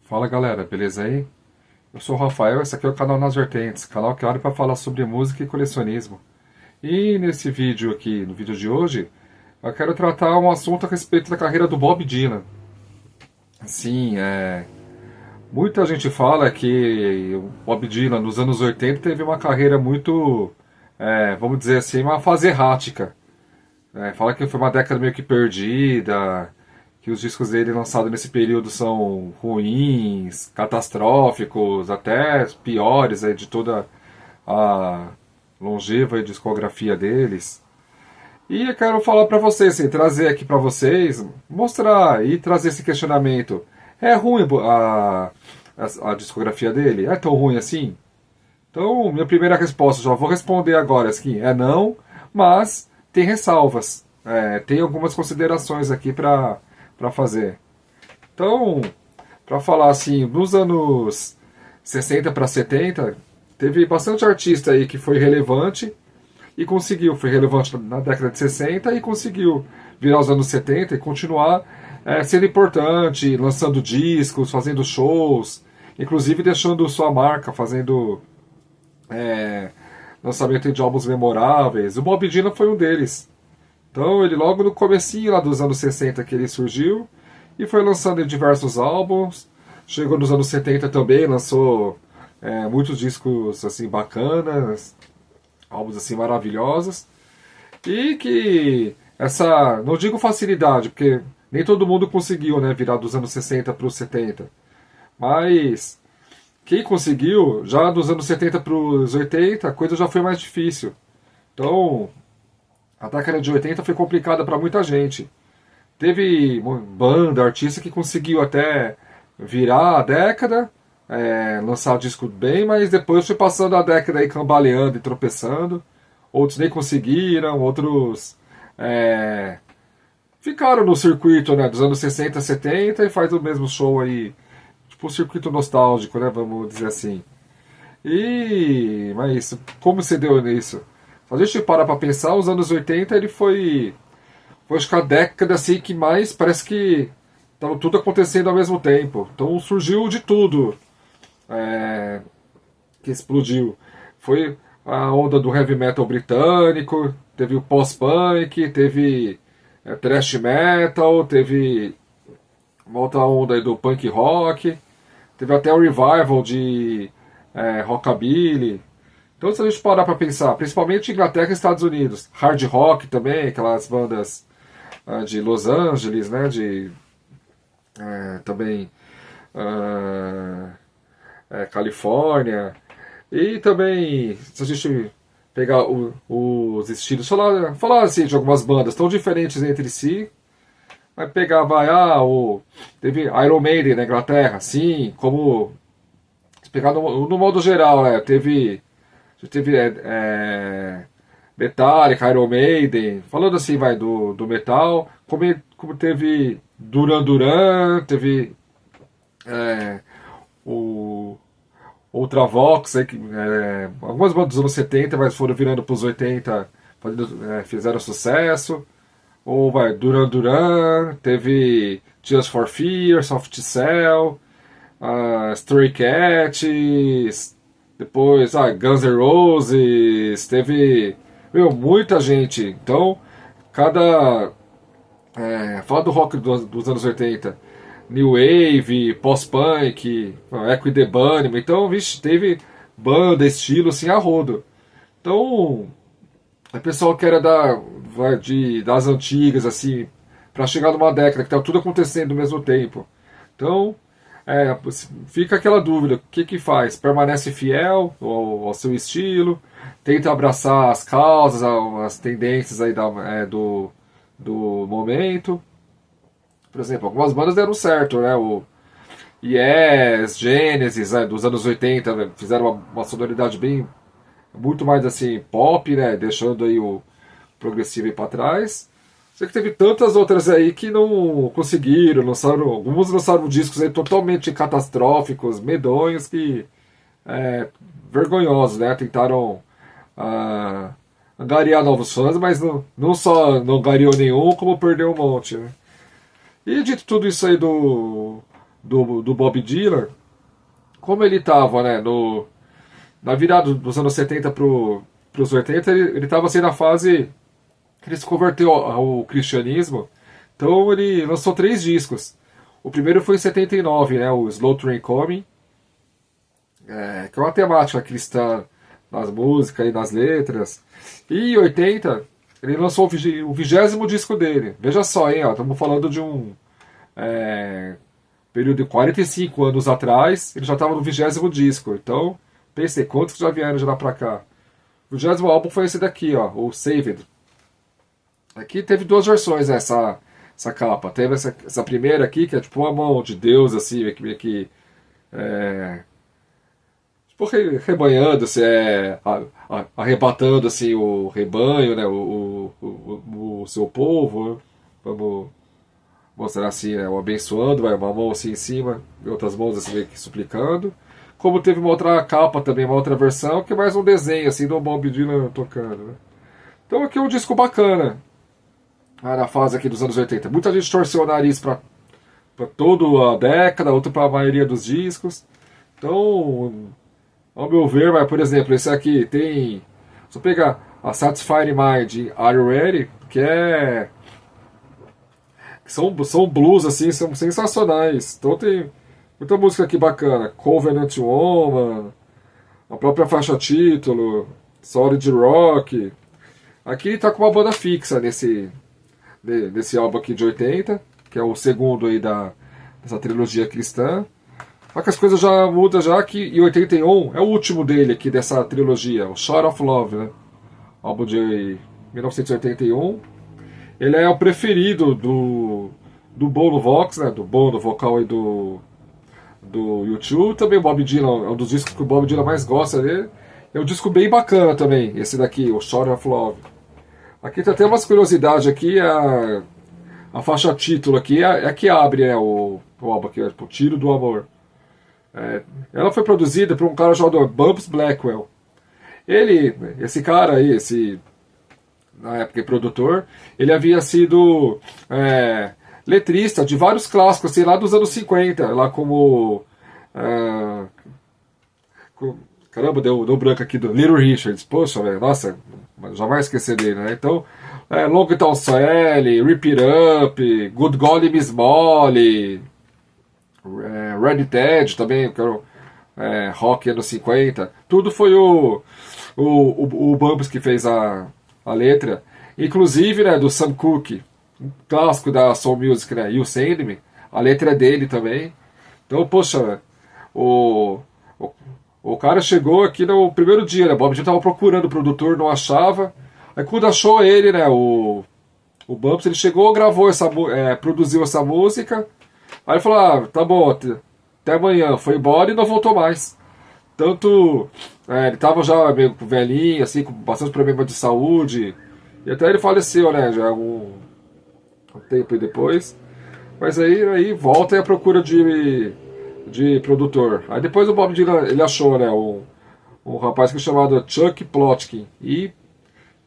Fala galera, beleza aí? Eu sou o Rafael, esse aqui é o canal Nas Vertentes, canal criado para falar sobre música e colecionismo. E nesse vídeo aqui, no vídeo de hoje, eu quero tratar um assunto a respeito da carreira do Bob Dylan. Sim, muita gente fala que o Bob Dylan nos anos 80 teve uma carreira muito, vamos dizer assim, uma fase errática. Fala que foi uma década meio que perdida, que os discos dele lançados nesse período são ruins, catastróficos, até piores aí, de toda a longeva discografia deles. E eu quero falar para vocês, assim, trazer aqui para vocês, mostrar e trazer esse questionamento. É ruim a discografia dele? É tão ruim assim? Então, minha primeira resposta, já vou responder agora, assim, é não, mas tem ressalvas. Tem algumas considerações aqui para fazer. Então, para falar assim, nos anos 60 para 70, teve bastante artista aí que foi relevante e conseguiu, foi relevante na década de 60 e conseguiu virar os anos 70 e continuar sendo importante, lançando discos, fazendo shows, inclusive deixando sua marca, fazendo é, lançamento de álbuns memoráveis. O Bob Dylan foi um deles. Então ele logo no comecinho lá dos anos 60 que ele surgiu e foi lançando diversos álbuns. Chegou nos anos 70 também, lançou muitos discos assim bacanas, álbuns assim maravilhosos. E que essa, não digo facilidade, porque nem todo mundo conseguiu, né, virar dos anos 60 para os 70. Mas quem conseguiu, já dos anos 70 para os 80, a coisa já foi mais difícil. Então, a década de 80 foi complicada para muita gente. Teve uma banda, artista que conseguiu até virar a década, lançar disco bem, mas depois foi passando a década aí cambaleando e tropeçando. Outros nem conseguiram, outros ficaram no circuito, né, dos anos 60, 70 e faz o mesmo show aí, tipo um circuito nostálgico, né, vamos dizer assim. Mas como se deu nisso? Se a gente parar pra pensar, os anos 80 ele foi acho que a década assim que mais parece que estava tudo acontecendo ao mesmo tempo. Então surgiu de tudo que explodiu. Foi a onda do heavy metal britânico, teve o pós-punk, teve thrash metal, teve uma outra onda aí do punk rock, teve até o revival de rockabilly. Então, se a gente parar para pensar, principalmente Inglaterra e Estados Unidos, hard rock também, aquelas bandas de Los Angeles, né, de também Califórnia, e também, se a gente pegar os estilos, falar assim de algumas bandas tão diferentes entre si, vai pegar, teve Iron Maiden na Inglaterra, sim, como, se pegar no modo geral, teve Metallica, Iron Maiden, falando assim, vai, do metal, como teve Duran Duran, teve o Ultravox, aí, algumas bandas dos anos 70, mas foram virando para os 80, fizeram sucesso. Ou vai, Duran Duran, teve Tears for Fears, Soft Cell, Stray Cats, depois Guns N' Roses, teve muita gente. Então, cada. Fala do rock dos anos 80, New Wave, pós-punk, Echo and the Bunnymen, então, vixe, teve banda, estilo assim a rodo. Então, o pessoal que era das antigas, assim, para chegar numa década que estava tudo acontecendo ao mesmo tempo. Então, fica aquela dúvida: o que faz? Permanece fiel ao seu estilo? Tenta abraçar as causas, as tendências aí do momento? Por exemplo, algumas bandas deram certo, né? O Yes, Genesis, dos anos 80, né? Fizeram uma sonoridade muito mais assim, pop, né? Deixando aí o progressivo aí pra trás. Sei que teve tantas outras aí que não conseguiram, alguns lançaram discos aí totalmente catastróficos, medonhos, que vergonhosos, né? Tentaram angariar novos fãs, mas não só não angariou nenhum, como perdeu um monte, né? E dito tudo isso aí do Bob Dylan, como ele estava, né, na virada dos anos 70 para os 80, ele estava assim na fase que ele se converteu ao cristianismo. Então ele lançou 3 discos. O primeiro foi em 79, né, o Slow Train Coming, que é uma temática cristã nas músicas e nas letras. E em 80, ele lançou o 20º disco dele. Veja só, hein, estamos falando de um período de 45 anos atrás, ele já estava no 20º disco. Então, pensei, quantos já vieram de lá pra cá? O 20º álbum foi esse daqui, ó, o Saved. Aqui teve 2 versões, essa capa. Teve essa primeira aqui, que é tipo uma mão de Deus, assim, meio que tipo, rebanhando, assim, arrebatando assim, o rebanho, né, o seu povo, né? Vamos mostrar assim, né, o abençoando, vai uma mão assim em cima, e outras mãos assim meio que suplicando. Como teve uma outra capa também, uma outra versão, que é mais um desenho assim do Bob Dylan tocando, né? Então aqui é um disco bacana, na fase aqui dos anos 80. Muita gente torceu o nariz para toda a década, outro para a maioria dos discos. Então, ao meu ver, mas, por exemplo, esse aqui tem. Se eu pegar a Satisfied Mind, Are You Ready? Que são blues, assim, são sensacionais. Então tem muita música aqui bacana. Covenant Woman, a própria faixa título, Solid Rock. Aqui ele tá com uma banda fixa nesse álbum aqui de 80, que é o segundo aí dessa trilogia cristã. Só que as coisas já mudam já, que em 81 é o último dele aqui dessa trilogia, o Short of Love, né? Álbum de 1981. Ele é o preferido do Bono Vox, né? Do Bono, vocal aí do U2. Também o Bob Dylan, é um dos discos que o Bob Dylan mais gosta dele. É um disco bem bacana também, esse daqui, o Short of Love. Aqui tem até umas curiosidades aqui, a faixa título aqui é a que abre, né, o álbum aqui, o Tiro do Amor. Ela foi produzida por um cara chamado Bubs Blackwell. Esse cara aí, na época produtor, ele havia sido letrista de vários clássicos, assim, lá dos anos 50, lá como... caramba, deu branco aqui do Little Richards. Poxa, velho, nossa, jamais esquecer dele, né? Então, Long Tall Sally, Rip It Up, Good Golly Miss Molly, Red Ted também, que era rock anos 50. Tudo foi o Bubs que fez a letra. Inclusive, né, do Sam Cooke, um clássico da Soul Music, né? You Send Me, a letra é dele também. Então, poxa, o cara chegou aqui no primeiro dia, né? Bob Dylan estava procurando o produtor, não achava. Aí quando achou ele, né? O Bumps, ele chegou, gravou produziu essa música. Aí ele falou, tá bom, até amanhã. Foi embora e não voltou mais. Tanto, ele estava já meio velhinho, assim, com bastante problema de saúde. E até ele faleceu, né? Já um tempo depois. Mas aí volta e a procura de produtor. Aí depois o Bob Dylan, ele achou, né, um rapaz que é chamado Chuck Plotkin, e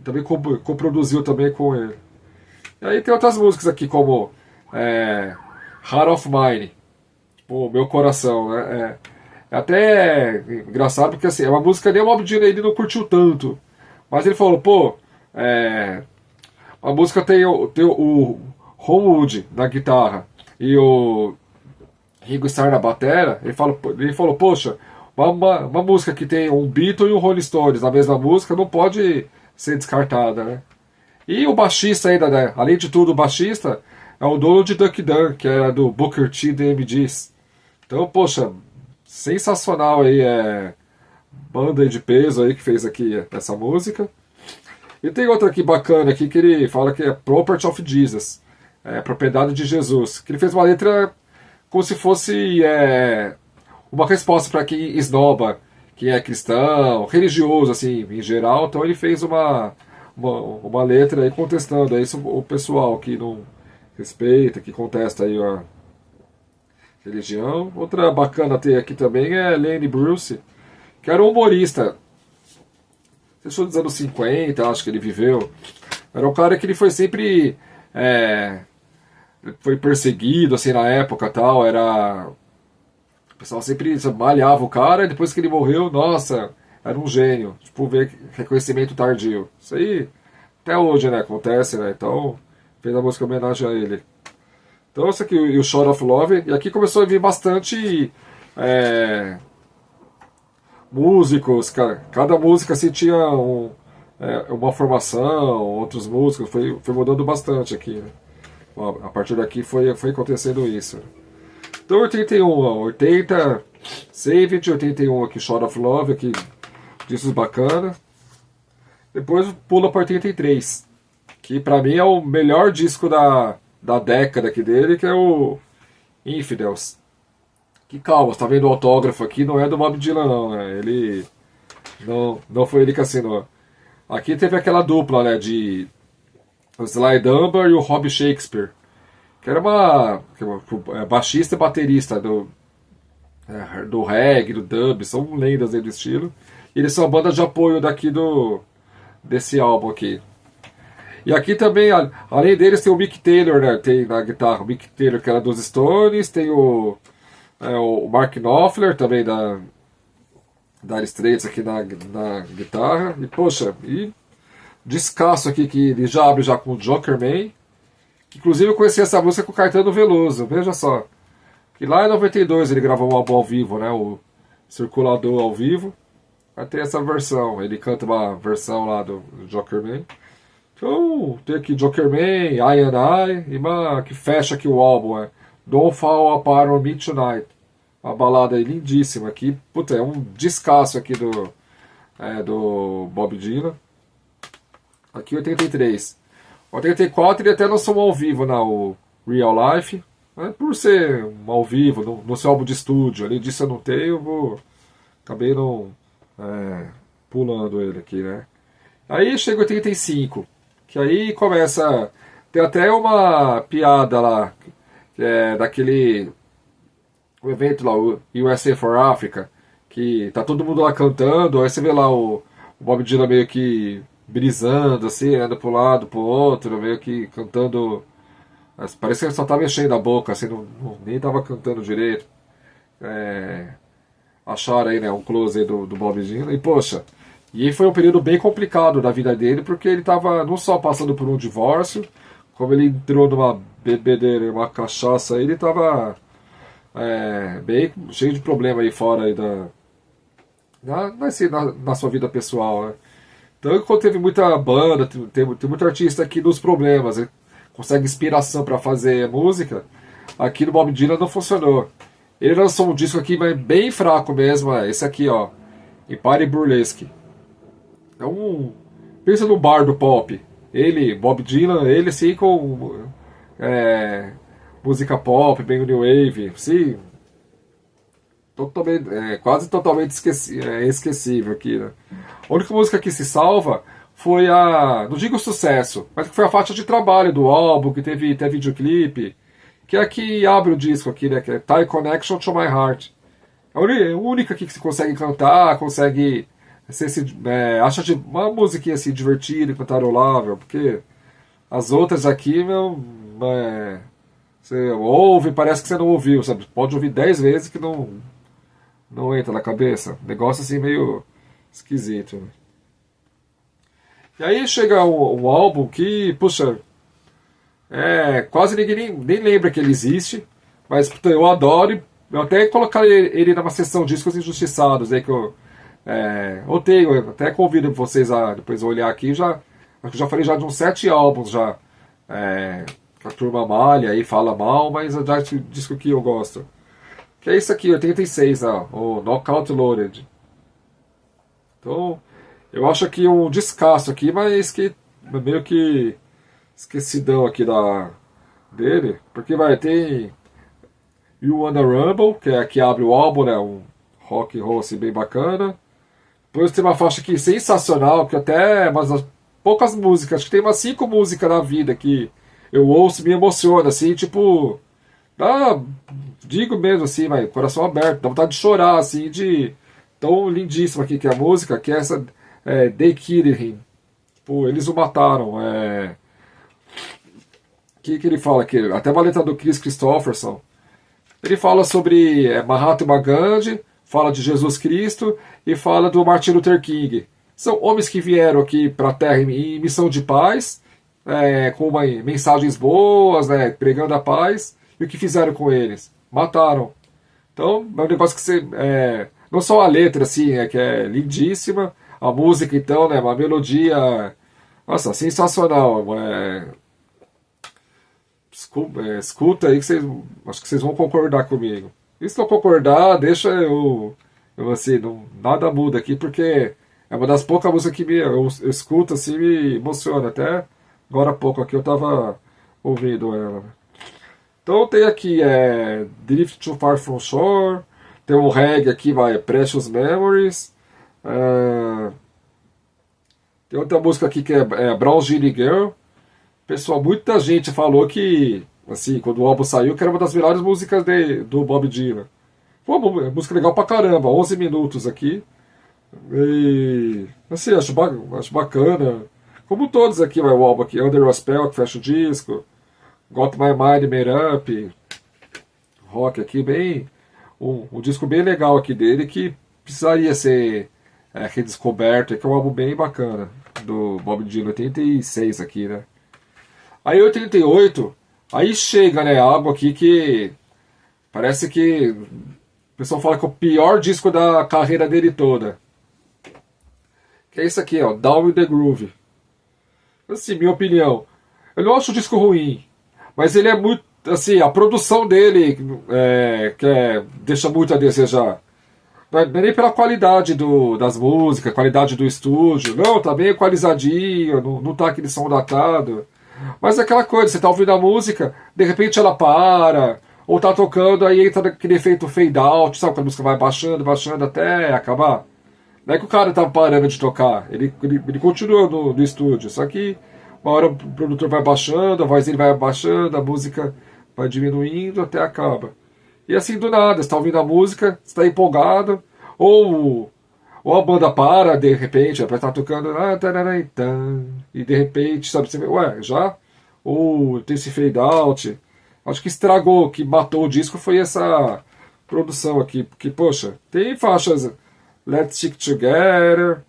também coproduziu também com ele. E aí tem outras músicas aqui como Heart of Mine, o Meu Coração, né? É até engraçado porque assim, é uma música nem o Bob Dylan ele não curtiu tanto, mas ele falou, pô, a música tem o Homewood na guitarra e o Ringo Starr na batera. Ele falou, poxa, uma música que tem um Beatle e um Rolling Stones na mesma música não pode ser descartada, né? E o baixista ainda, né? Além de tudo, o baixista é o dono de Duck Dunn, que era do Booker T The MGs. Então, poxa, sensacional aí, banda de peso aí que fez aqui essa música. E tem outra aqui bacana aqui que ele fala que é Property of Jesus, propriedade de Jesus, que ele fez uma letra como se fosse uma resposta para quem esnoba, quem é cristão, religioso, assim, em geral. Então ele fez uma letra aí contestando isso, o pessoal que não respeita, que contesta aí a religião. Outra bacana ter aqui também é Lenny Bruce, que era um humorista. Dos anos 50, acho que ele viveu. Era um cara que ele foi sempre... foi perseguido, assim, na época tal, era O pessoal sempre malhava o cara e depois que ele morreu, nossa, era um gênio. Tipo, ver reconhecimento tardio. Isso aí, até hoje, né? Acontece, né? Então, fez a música em homenagem a ele. Então, isso aqui, e o Short of Love. E aqui começou a vir bastante músicos. Cada música assim tinha uma formação, outros músicos. Foi mudando bastante aqui, né? A partir daqui foi acontecendo isso. Então 80, Saved, 81 aqui, Short of Love, aqui, discos bacana. Depois pula para 83, que pra mim é o melhor disco da década aqui dele, que é o Infidels. Que calma, você tá vendo o autógrafo aqui, não é do Bob Dylan não, né? Ele não foi ele que assinou. Aqui teve aquela dupla, né, de o Sly Dunbar e o Rob Shakespeare, que era uma baixista e baterista do reggae, do dub, são lendas aí do estilo. E eles são a banda de apoio desse álbum aqui. E aqui também, além deles, tem o Mick Taylor, né? Tem na guitarra o Mick Taylor, que era dos Stones, tem o Mark Knopfler, também da Dire Straits aqui na guitarra. E, poxa, descasso aqui, que ele já abre já com o Joker Man. Inclusive eu conheci essa música com o Caetano Veloso, veja só. Que lá em 92 ele gravou um álbum ao vivo, né? O Circulador ao vivo. Vai ter essa versão, ele canta uma versão lá do Joker Man. Então, tem aqui Joker Man, I and I, e uma que fecha aqui o álbum, Don't Fall Apart on Me Tonight. Uma balada aí lindíssima aqui. Puta, é um descasso aqui do Bob Dylan. Aqui 83. 84 ele até lançou um ao vivo o Real Life. Mas por ser um ao vivo, no seu álbum de estúdio, além disso eu não tenho, acabei não pulando ele aqui, né? Aí chega 85, que aí começa. Tem até uma piada lá, que é daquele o evento lá, o USA for Africa, que tá todo mundo lá cantando, aí você vê lá o Bob Dylan meio que brisando, assim, anda pro lado, pro outro, meio que cantando. Parece que ele só tá mexendo a boca, assim, nem tava cantando direito. Acharam aí, né, um close aí do Bob Dylan. E, poxa, e foi um período bem complicado da vida dele, porque ele tava não só passando por um divórcio, como ele entrou numa bebedeira, uma cachaça aí, ele tava bem cheio de problema aí fora aí na sua vida pessoal, né? Então, quando teve muita banda, tem muito artista aqui nos problemas, né? Consegue inspiração para fazer música, aqui no Bob Dylan não funcionou. Ele lançou um disco aqui, mas bem fraco mesmo, esse aqui, ó, Empire Burlesque. Pensa no bar do pop. Ele, Bob Dylan, ele sim com música pop, bem New Wave, sim, totalmente, quase totalmente esquecível aqui, né? A única música que se salva foi não digo sucesso, mas que foi a faixa de trabalho do álbum, que teve até videoclipe, que é a que abre o disco aqui, né? Que é Tie Connection to My Heart. É a única que se consegue cantar, consegue acha uma musiquinha assim divertida, cantarolável, porque as outras aqui, você ouve, parece que você não ouviu, sabe? Pode ouvir 10 vezes que não entra na cabeça. Negócio assim meio esquisito, né? E aí chega um álbum que, puxa, quase ninguém nem lembra que ele existe, mas puta, eu adoro, e eu até colocar ele numa seção de discos injustiçados, aí que eu até convido vocês a depois olhar aqui, acho que já falei já de uns 7 álbuns já, que a turma malha aí, fala mal, mas já é o disco que eu gosto. Que é isso aqui, 86, o Knockout Loaded. Então, eu acho aqui um descasso aqui, mas que meio que esquecidão aqui dele, porque tem You Wanna Rumble, que é a que abre o álbum, né, um rock and roll assim, bem bacana. Depois tem uma faixa aqui sensacional, que até umas das poucas músicas, acho que tem umas 5 músicas na vida que eu ouço e me emociona, assim, tipo, digo mesmo assim, mas coração aberto, dá vontade de chorar, assim, de tão lindíssima aqui que é a música, que é essa They Killed Him. Tipo, eles o mataram. Que ele fala aqui? Até uma letra do Chris Christopherson, Ele fala sobre Mahatma Gandhi, fala de Jesus Cristo e fala do Martin Luther King. São homens que vieram aqui para a Terra em missão de paz, com mensagens boas, né, pregando a paz. E o que fizeram com eles? Mataram. Então, é um negócio que você. Não só a letra, assim, que é lindíssima, a música, então, né, uma melodia. Nossa, sensacional. Escuta aí que vocês. Acho que vocês vão concordar comigo. E se não concordar, deixa eu assim, não, nada muda aqui, porque é uma das poucas músicas que eu escuto assim me emociona. Até agora há pouco aqui eu tava ouvindo ela. Então tem aqui Drift Too Far From Shore, tem um reggae aqui, Precious Memories, tem outra música aqui que é Brown Genie Girl. Pessoal, muita gente falou que, assim, quando o álbum saiu, que era uma das melhores músicas do Bob Dylan. Foi uma música legal pra caramba, 11 minutos aqui. E, assim, acho bacana. Como todos aqui, o álbum aqui, Under a Spell, que fecha o disco. Got My Mind Made Up, rock aqui, bem. Um disco bem legal aqui dele que precisaria ser redescoberto, que é um álbum bem bacana do Bob Dylan, 86 aqui, né? Aí 88, aí chega, né, algo aqui que parece que o pessoal fala que é o pior disco da carreira dele toda. Que é isso aqui, ó, Down with the Groove. Assim, minha opinião. Eu não acho o disco ruim, mas ele é muito, assim, a produção dele deixa muito a desejar. Não é nem pela qualidade das músicas, qualidade do estúdio. Não, tá bem equalizadinho, não tá aquele som datado. Mas é aquela coisa, você tá ouvindo a música, de repente ela para, ou tá tocando, aí entra aquele efeito fade out, sabe? Quando a música vai baixando, baixando até acabar. Não é que o cara tá parando de tocar, ele continua no estúdio, só que uma hora o produtor vai baixando, a voz dele vai baixando, a música vai diminuindo até acaba. E assim do nada, você tá ouvindo a música, você tá empolgado, ou a banda para, de repente, vai estar tocando, e de repente, sabe, você vê, ué, já? Ou tem esse fade out. Acho que estragou, que matou o disco foi essa produção aqui, porque, poxa, tem faixas Let's Stick Together,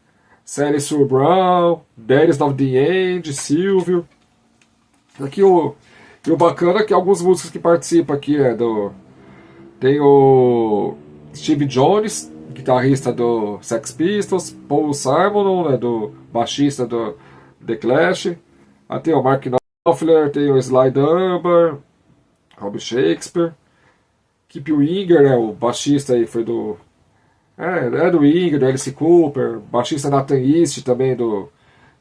Sally Sue Brown, Daddy's of the End, Silvio. Aqui o bacana é que alguns músicos que participam aqui tem o Steve Jones, guitarrista do Sex Pistols, Paul Simon, né, do baixista do The Clash, tem o Mark Knopfler, tem o Sly Dunbar, Rob Shakespeare, Kip Winger, né, o baixista aí foi do do Winger, do Alice Cooper, baixista Nathan East também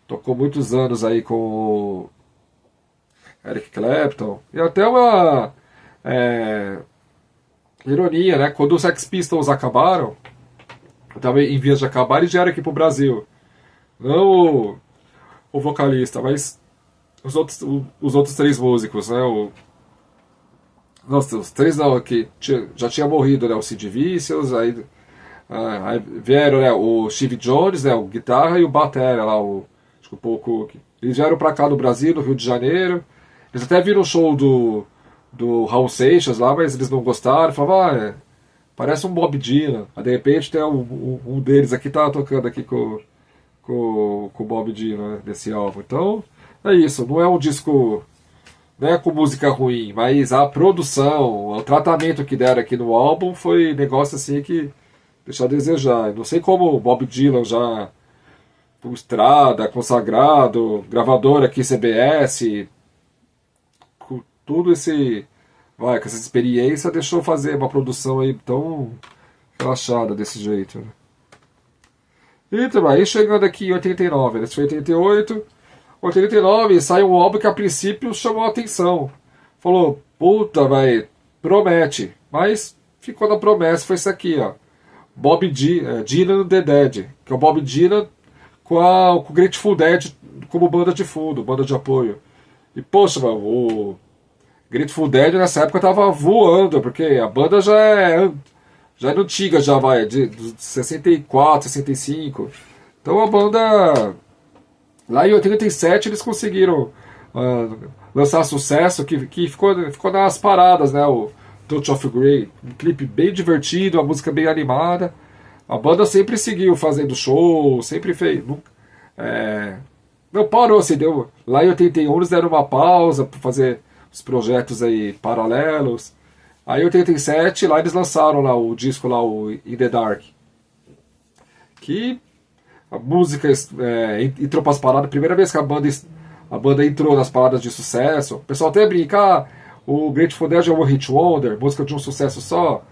tocou muitos anos aí com o Eric Clapton, e até uma ironia, né, quando os Sex Pistols acabaram, também em vias de acabar, eles vieram aqui pro Brasil. Não o vocalista, mas os outros três músicos, né? Nossa, os três não, que já tinha morrido, né? O Sid Vicious, aí vieram, né? O Steve Jones, né? O guitarra e o batera lá, acho que o Paul Cook. Eles vieram pra cá no Brasil, no Rio de Janeiro. Eles até viram o show do Raul Seixas lá, mas eles não gostaram. Falavam, parece um Bob Dylan. Aí, de repente tem um deles aqui tá tocando aqui com o Bob Dylan, né, desse álbum. Então é isso, não é um disco, não é com música ruim, mas a produção, o tratamento que deram aqui no álbum foi negócio assim que deixa a desejar. Não sei como o Bob Dylan já por estrada, consagrado, gravador aqui CBS, com tudo com essa experiência, deixou fazer uma produção aí tão relaxada desse jeito, né? Então, aí chegando aqui em 89, esse foi 88, 89 sai um álbum que a princípio chamou a atenção. Falou, puta, promete. Mas ficou na promessa, foi isso aqui, ó. Dylan The Dead, que é o Bob Dylan com o Grateful Dead como banda de fundo, banda de apoio. E, poxa, mano, o Grateful Dead nessa época tava voando, porque a banda já é antiga, já de 64, 65. Então a banda, lá em 87 eles conseguiram lançar sucesso, que ficou nas paradas, né? Touch of Grey, um clipe bem divertido, uma música bem animada. A banda sempre seguiu fazendo show, sempre fez. Não parou, assim, deu. Lá em 81 eles deram uma pausa para fazer os projetos aí paralelos. Aí em 87 lá eles lançaram lá o disco lá, o In the Dark. Que a música entrou para as paradas, primeira vez que a banda entrou nas paradas de sucesso. O pessoal até brinca, o Grateful Dead é um hit wonder, música de um sucesso só.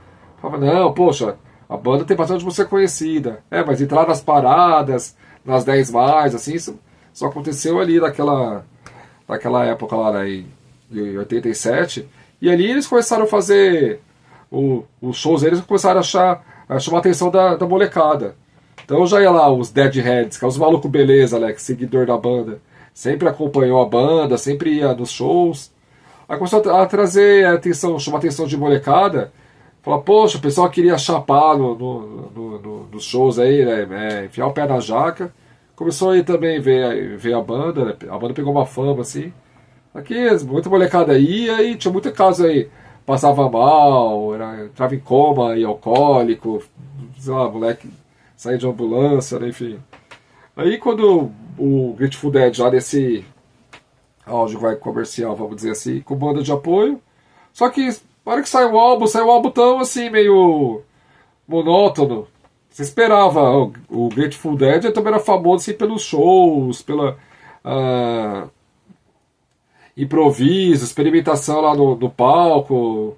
Falava, não, poxa, a banda tem bastante música conhecida. Mas entrar nas paradas, nas 10 mais, assim, isso só aconteceu ali naquela época lá, né, em 87. E ali eles começaram a fazer os shows, eles começaram a chamar a atenção da molecada. Então já ia lá os Deadheads, que é os malucos beleza, né, que é seguidor da banda. Sempre acompanhou a banda, sempre ia nos shows. Aí começou a trazer atenção, chamar a atenção de molecada. Falar, poxa, o pessoal queria chapar nos shows aí, né, enfiar o pé na jaca. Começou aí também ver a banda, né, a banda pegou uma fama, assim. Aqui, muita molecada ia e tinha muito caso aí. Passava mal, entrava em coma, ia alcoólico, sei lá, moleque saía de ambulância, né, enfim. Aí quando o Grateful Dead já nesse áudio vai comercial, vamos dizer assim, com banda de apoio. Só que na hora que saiu o álbum tão assim, meio monótono. Você esperava, o Grateful Dead também era famoso assim, pelos shows, pela improviso, experimentação lá no palco,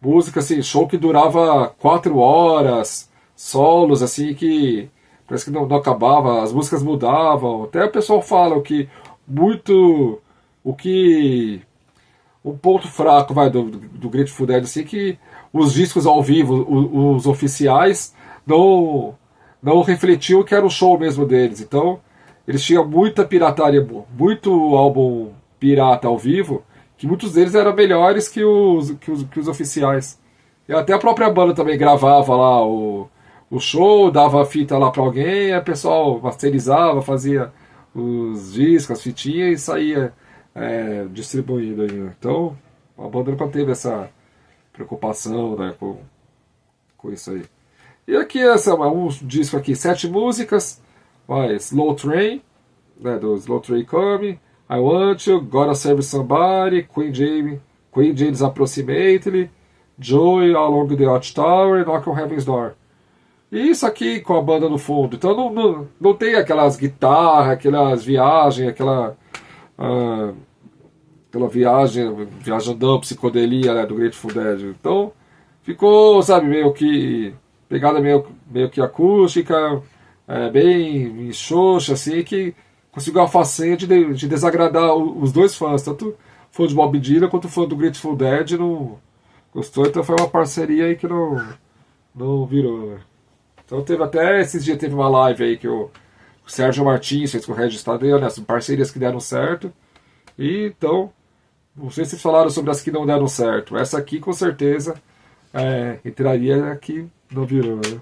música assim, show que durava 4 horas, solos assim que parece que não acabava, as músicas mudavam. Até o pessoal fala um ponto fraco do Grateful Dead assim, que os discos ao vivo, os oficiais, não refletiam o que era o show mesmo deles. Então eles tinham muita pirataria, muito álbum pirata ao vivo, que muitos deles eram melhores que os oficiais. E até a própria banda também gravava lá o show, dava a fita lá pra alguém, aí o pessoal masterizava, fazia os discos, as fitinhas e saía distribuindo aí. Então a banda nunca teve essa preocupação, né, com isso aí. E aqui um disco aqui, 7 músicas, Slow Train, né, do Slow Train Coming, I Want You, Gotta Serve Somebody, Queen James Approximately, Joy Along the Watchtower e Knock on Heaven's Door. E isso aqui com a banda no fundo. Então não tem aquelas guitarras, aquelas viagens, aquela viajandão, psicodelia, né, do Grateful Dead. Então ficou, sabe, meio que pegada meio que acústica, bem xoxa, assim, que conseguiu a façanha de desagradar os dois fãs, tanto fã de Bob Dylan quanto fã do Grateful Dead, não gostou, então foi uma parceria aí que não virou, né? Então até esses dias teve uma live aí que o Sérgio Martins fez com o Regis Tadeu, né, parcerias que deram certo. E então, não sei se vocês falaram sobre as que não deram certo. Essa aqui com certeza entraria aqui, não virou, né?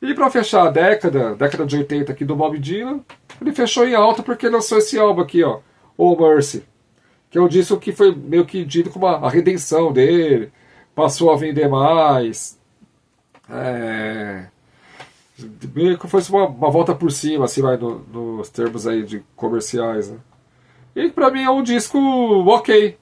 E pra fechar a década de 80 aqui do Bob Dylan, ele fechou em alta porque lançou esse álbum aqui, ó, Oh Mercy, que é um disco que foi meio que dito como a redenção dele, passou a vender mais, meio que foi uma volta por cima, assim, nos termos aí de comerciais, né? E pra mim é um disco ok.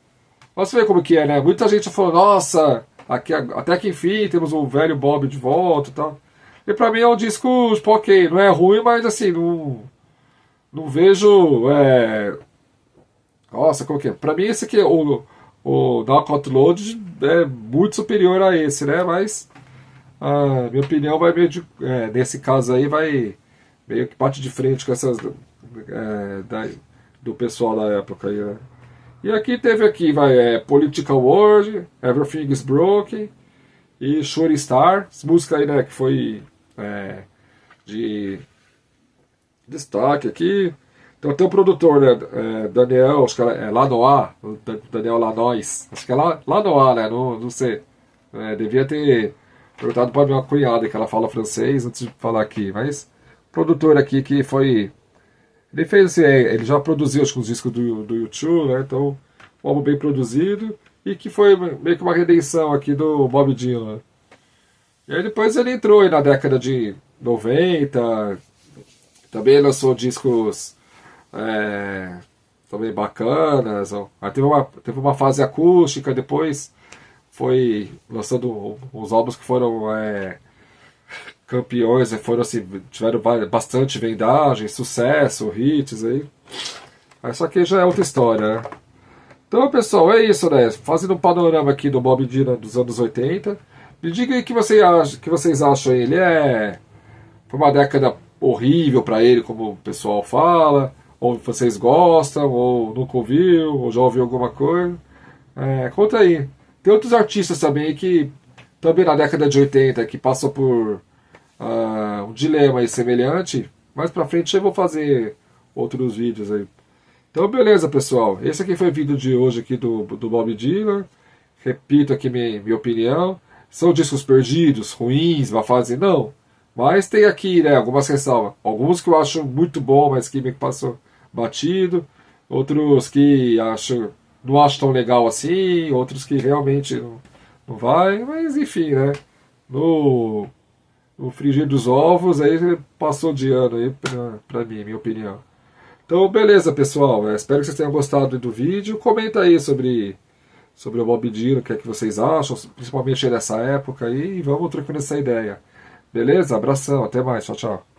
Você vê como que é, né? Muita gente falou, nossa, até que enfim temos o velho Bob de volta e tal. E pra mim é um disco, tipo, ok, não é ruim, mas assim, não vejo. Nossa, como que é? Pra mim esse aqui, o Knockout Load, é muito superior a esse, né? Mas a minha opinião vai meio de. Nesse caso aí, vai meio que bate de frente com essas. Do pessoal da época aí, né? E aqui teve Political World, Everything is Broken e Shooting Star, música aí, né, que foi de destaque aqui. Então tem o produtor, né, Daniel, acho que é Lanois, Daniel Lanois, acho que é Lanois, né, não sei. Devia ter perguntado para minha cunhada, que ela fala francês, antes de falar aqui, mas produtor aqui que foi. Ele já produziu acho que os discos do U2, né? Então, um álbum bem produzido. e que foi meio que uma redenção aqui do Bob Dylan. E aí depois ele entrou aí na década de 90, também lançou discos é, também bacanas. Ó. Aí teve uma fase acústica, depois foi lançando uns álbuns que foram campeões, foram assim, tiveram bastante vendagem, sucesso, hits aí. Mas só que já é outra história, né? Então, pessoal, é isso, né? Fazendo um panorama aqui do Bob Dylan dos anos 80. Me diga aí o que, que vocês acham. Ele foi uma década horrível para ele, como o pessoal fala, ou vocês gostam, ou nunca ouviu, ou já ouviu alguma coisa. Conta aí. Tem outros artistas também que, também na década de 80, que passou por um dilema aí semelhante. Mais pra frente eu vou fazer outros vídeos aí. Então, beleza, pessoal. Esse aqui foi o vídeo de hoje aqui do Bob Dylan. Repito aqui minha opinião. São discos perdidos, ruins, uma fase não. Mas tem aqui, né, algumas ressalvas. Alguns que eu acho muito bom, mas que me passou batido. Outros que não acho tão legal assim. Outros que realmente não vai. Mas enfim, né. No frigir dos ovos, aí passou de ano aí pra mim, minha opinião. Então, beleza, pessoal. Espero que vocês tenham gostado do vídeo. Comenta aí sobre o Bob Dylan, o que é que vocês acham, principalmente dessa época aí, e vamos trocando essa ideia. Beleza? Abração, até mais, tchau, tchau.